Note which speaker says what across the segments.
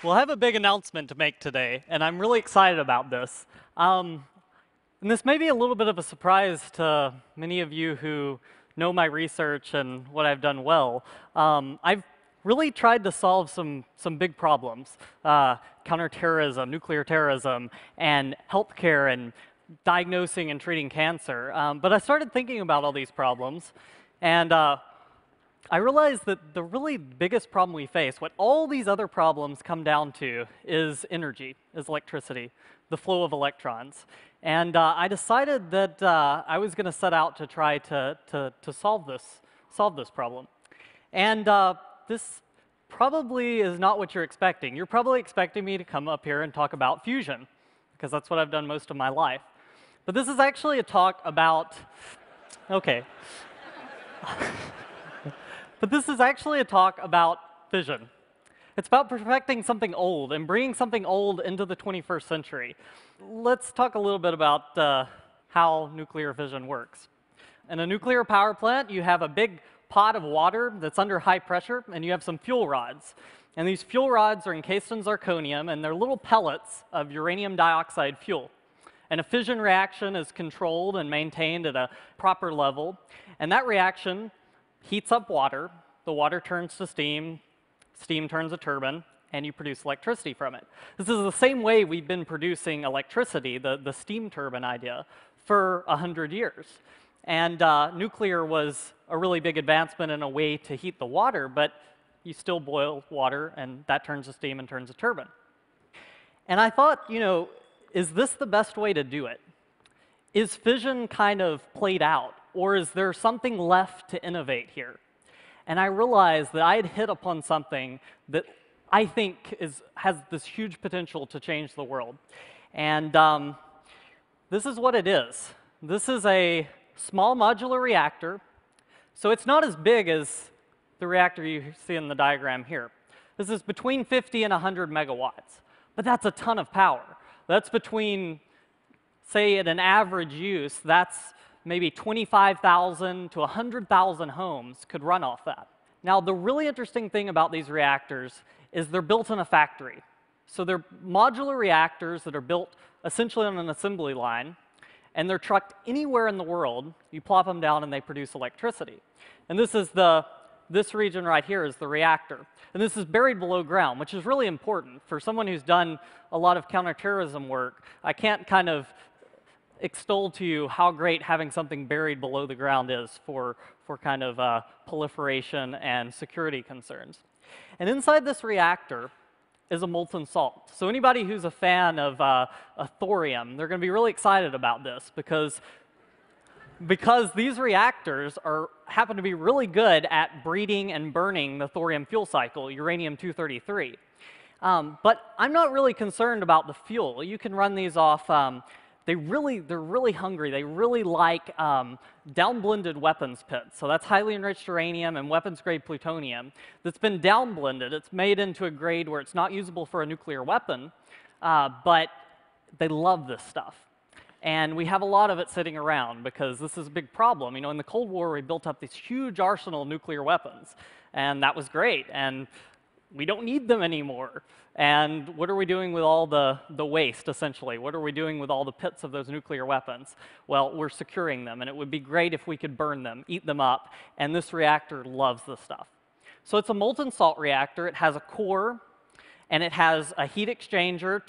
Speaker 1: Well, I have a big announcement to make today, and I'm really excited about this. And this may be a little bit of a surprise to many of you who know my research and what I've done well. I've really tried to solve some big problems, counterterrorism, nuclear terrorism, and healthcare, and diagnosing and treating cancer. But I started thinking about all these problems, and I realized that the really biggest problem we face, what all these other problems come down to, is energy, is electricity, the flow of electrons. And I decided that I was going to set out to try to solve this problem. And this probably is not what you're expecting. You're probably expecting me to come up here and talk about fusion, because that's what I've done most of my life. But this is actually a talk about, okay. But this is actually a talk about fission. It's about perfecting something old and bringing something old into the 21st century. Let's talk a little bit about how nuclear fission works. In a nuclear power plant, you have a big pot of water that's under high pressure, and you have some fuel rods. And these fuel rods are encased in zirconium, and they're little pellets of uranium dioxide fuel. And a fission reaction is controlled and maintained at a proper level, and that reaction heats up water, the water turns to steam, steam turns a turbine, and you produce electricity from it. This is the same way we've been producing electricity, the steam turbine idea, for 100 years. And nuclear was a really big advancement in a way to heat the water, but you still boil water, and that turns to steam and turns a turbine. And I thought, is this the best way to do it? Is fission kind of played out? Or is there something left to innovate here? And I realized that I had hit upon something that I think has this huge potential to change the world. And this is what it is. This is a small modular reactor. So it's not as big as the reactor you see in the diagram here. This is between 50 and 100 megawatts. But that's a ton of power. That's between, say, at an average use, that's maybe 25,000 to 100,000 homes could run off that. Now, the really interesting thing about these reactors is they're built in a factory. So they're modular reactors that are built essentially on an assembly line, and they're trucked anywhere in the world. You plop them down, and they produce electricity. And this region right here is the reactor. And this is buried below ground, which is really important. For someone who's done a lot of counterterrorism work, I can't kind of extol to you how great having something buried below the ground is for kind of proliferation and security concerns. And inside this reactor is a molten salt. So anybody who's a fan of thorium, they're going to be really excited about this because these reactors happen to be really good at breeding and burning the thorium fuel cycle, uranium-233. But I'm not really concerned about the fuel. You can run these off. They're really hungry. They really like downblended weapons pits. So that's highly enriched uranium and weapons-grade plutonium that's been downblended. It's made into a grade where it's not usable for a nuclear weapon, but they love this stuff. And we have a lot of it sitting around because this is a big problem. In the Cold War, we built up this huge arsenal of nuclear weapons, and that was great. And we don't need them anymore. And what are we doing with all the waste, essentially? What are we doing with all the pits of those nuclear weapons? Well, we're securing them, and it would be great if we could burn them, eat them up, and this reactor loves this stuff. So it's a molten salt reactor. It has a core, and it has a heat exchanger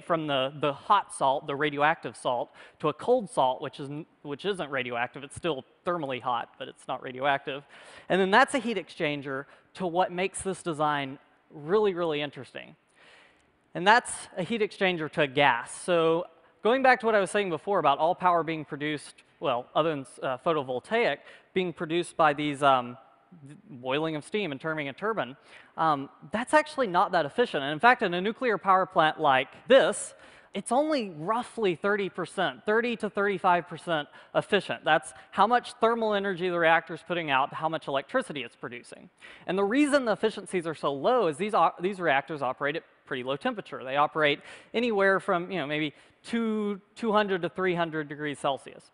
Speaker 1: from the hot salt, the radioactive salt, to a cold salt, which isn't radioactive. It's still thermally hot, but it's not radioactive. And then that's a heat exchanger to what makes this design really, really interesting. And that's a heat exchanger to a gas. So going back to what I was saying before about all power being produced, well, other than photovoltaic, being produced by these boiling of steam and turning a turbine, that's actually not that efficient. And in fact, in a nuclear power plant like this, it's only roughly 30%, 30 to 35% efficient. That's how much thermal energy the reactor is putting out, how much electricity it's producing. And the reason the efficiencies are so low is these reactors operate at pretty low temperature. They operate anywhere from maybe 200 to 300 degrees Celsius.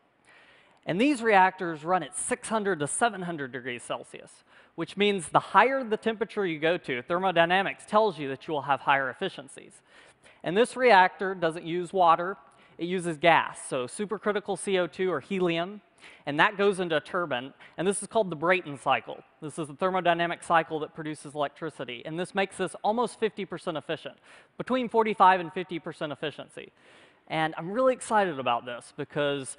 Speaker 1: And these reactors run at 600 to 700 degrees Celsius, which means the higher the temperature you go to, thermodynamics tells you that you will have higher efficiencies. And this reactor doesn't use water, it uses gas, so supercritical CO2 or helium, and that goes into a turbine, and this is called the Brayton cycle. This is the thermodynamic cycle that produces electricity, and this makes this almost 50% efficient, between 45 and 50% efficiency. And I'm really excited about this because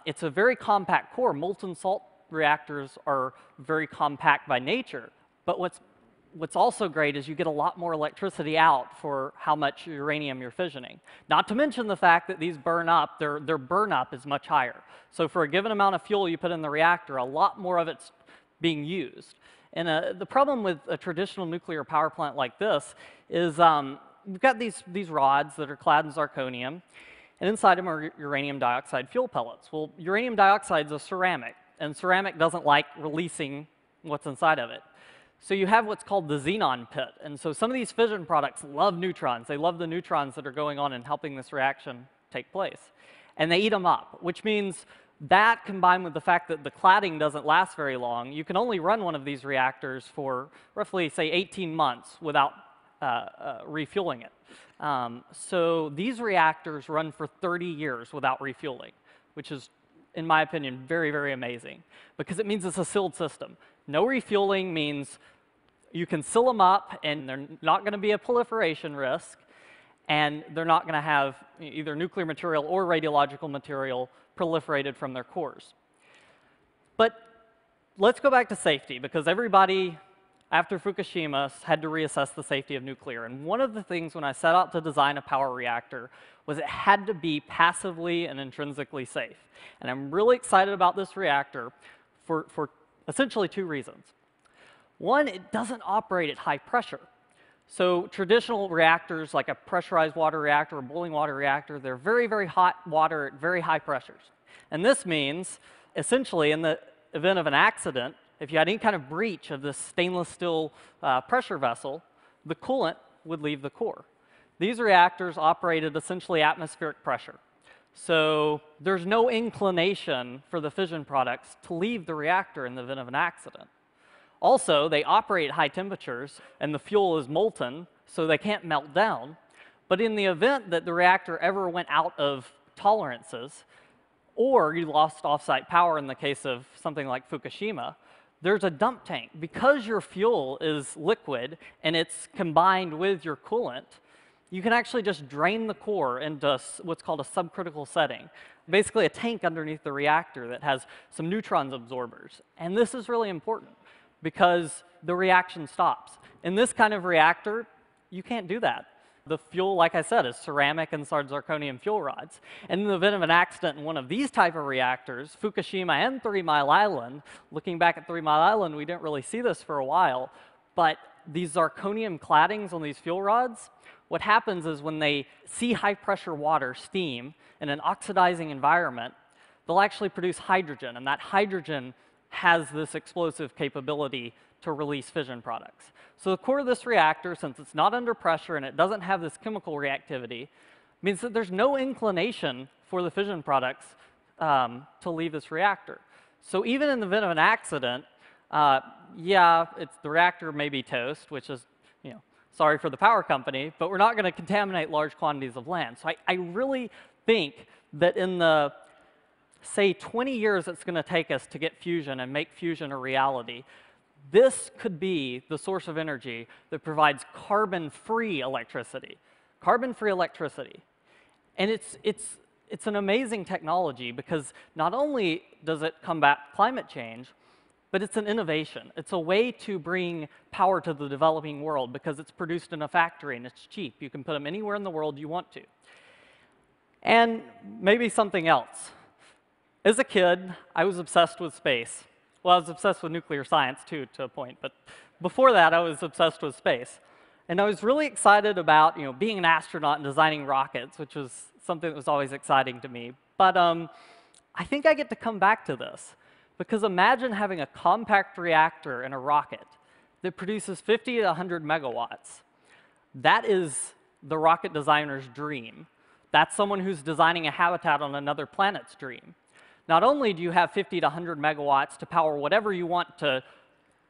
Speaker 1: it's a very compact core. Molten salt reactors are very compact by nature, but what's also great is you get a lot more electricity out for how much uranium you're fissioning. Not to mention the fact that these burn up, their burn up is much higher. So for a given amount of fuel you put in the reactor, a lot more of it's being used. And the problem with a traditional nuclear power plant like this is we've got these rods that are clad in zirconium, and inside them are uranium dioxide fuel pellets. Well, uranium dioxide is a ceramic, and ceramic doesn't like releasing what's inside of it. So you have what's called the xenon pit. And so some of these fission products love neutrons. They love the neutrons that are going on and helping this reaction take place. And they eat them up, which means that combined with the fact that the cladding doesn't last very long, you can only run one of these reactors for roughly, say, 18 months without refueling it. So these reactors run for 30 years without refueling, which is, in my opinion, very, very amazing, because it means it's a sealed system. No refueling means you can seal them up, and they're not going to be a proliferation risk, and they're not going to have either nuclear material or radiological material proliferated from their cores. But let's go back to safety, because everybody after Fukushima had to reassess the safety of nuclear. And one of the things when I set out to design a power reactor was it had to be passively and intrinsically safe. And I'm really excited about this reactor for essentially two reasons. One, it doesn't operate at high pressure. So traditional reactors, like a pressurized water reactor or boiling water reactor, they're very, very hot water at very high pressures. And this means, essentially, in the event of an accident, if you had any kind of breach of this stainless steel pressure vessel, the coolant would leave the core. These reactors operate at essentially atmospheric pressure. So there's no inclination for the fission products to leave the reactor in the event of an accident. Also, they operate at high temperatures, and the fuel is molten, so they can't melt down. But in the event that the reactor ever went out of tolerances, or you lost off-site power in the case of something like Fukushima, there's a dump tank. Because your fuel is liquid and it's combined with your coolant, you can actually just drain the core into what's called a subcritical setting, basically a tank underneath the reactor that has some neutrons absorbers. And this is really important because the reaction stops. In this kind of reactor, you can't do that. The fuel, like I said, is ceramic inside zirconium fuel rods. And in the event of an accident in one of these type of reactors, Fukushima and 3 Mile Island, looking back at 3 Mile Island, we didn't really see this for a while, but these zirconium claddings on these fuel rods, what happens is when they see high pressure water, steam, in an oxidizing environment, they'll actually produce hydrogen, and that hydrogen has this explosive capability to release fission products. So the core of this reactor, since it's not under pressure and it doesn't have this chemical reactivity, means that there's no inclination for the fission products to leave this reactor. So even in the event of an accident, yeah, the reactor may be toast, which is, sorry for the power company, but we're not going to contaminate large quantities of land. So I really think that in the, say, 20 years it's going to take us to get fusion and make fusion a reality, this could be the source of energy that provides carbon-free electricity. Carbon-free electricity. And it's an amazing technology because not only does it combat climate change, but it's an innovation. It's a way to bring power to the developing world because it's produced in a factory and it's cheap. You can put them anywhere in the world you want to. And maybe something else. As a kid, I was obsessed with space. Well, I was obsessed with nuclear science, too, to a point. But before that, I was obsessed with space. And I was really excited about being an astronaut and designing rockets, which was something that was always exciting to me. But I think I get to come back to this. Because imagine having a compact reactor in a rocket that produces 50 to 100 megawatts. That is the rocket designer's dream. That's someone who's designing a habitat on another planet's dream. Not only do you have 50 to 100 megawatts to power whatever you want to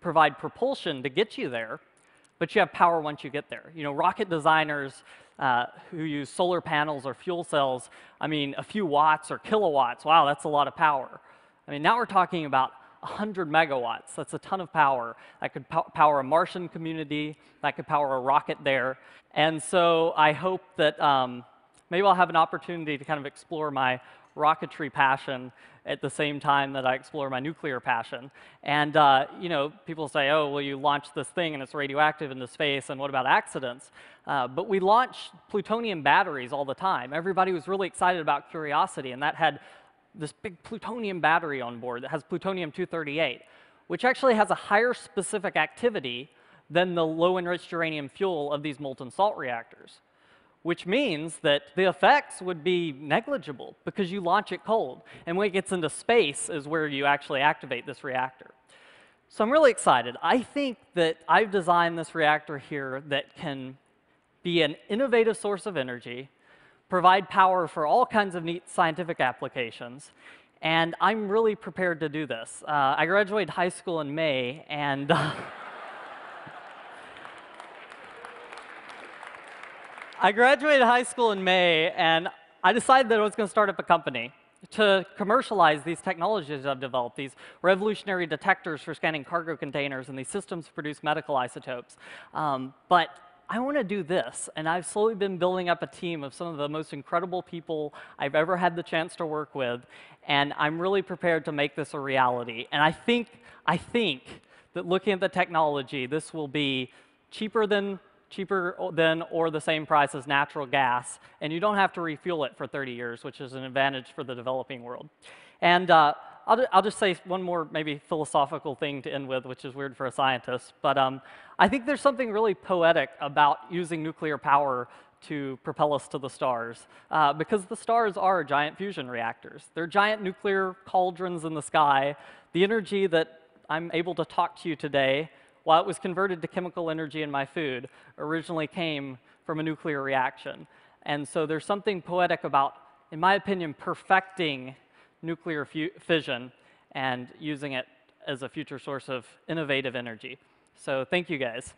Speaker 1: provide propulsion to get you there, but you have power once you get there. You know, rocket designers who use solar panels or fuel cells, I mean, a few watts or kilowatts, wow, that's a lot of power. I mean, now we're talking about 100 megawatts. That's a ton of power. That could power a Martian community. That could power a rocket there. And so I hope that maybe I'll have an opportunity to kind of explore my rocketry passion at the same time that I explore my nuclear passion. And you know, people say, oh, well, you launched this thing and it's radioactive into space, and what about accidents? But we launch plutonium batteries all the time. Everybody was really excited about Curiosity, and that had this big plutonium battery on board that has plutonium-238, which actually has a higher specific activity than the low-enriched uranium fuel of these molten salt reactors, which means that the effects would be negligible because you launch it cold. And when it gets into space is where you actually activate this reactor. So I'm really excited. I think that I've designed this reactor here that can be an innovative source of energy, provide power for all kinds of neat scientific applications, and I'm really prepared to do this. I graduated high school in May, and I decided that I was going to start up a company to commercialize these technologies I've developed, these revolutionary detectors for scanning cargo containers and these systems to produce medical isotopes. But I want to do this, and I've slowly been building up a team of some of the most incredible people I've ever had the chance to work with, and I'm really prepared to make this a reality. And I think that looking at the technology, this will be cheaper than or the same price as natural gas, and you don't have to refuel it for 30 years, which is an advantage for the developing world. And I'll just say one more maybe philosophical thing to end with, which is weird for a scientist, but I think there's something really poetic about using nuclear power to propel us to the stars, because the stars are giant fusion reactors. They're giant nuclear cauldrons in the sky. The energy that I'm able to talk to you today, while it was converted to chemical energy in my food, originally came from a nuclear reaction. And so there's something poetic about, in my opinion, perfecting nuclear fission and using it as a future source of innovative energy. So thank you, guys.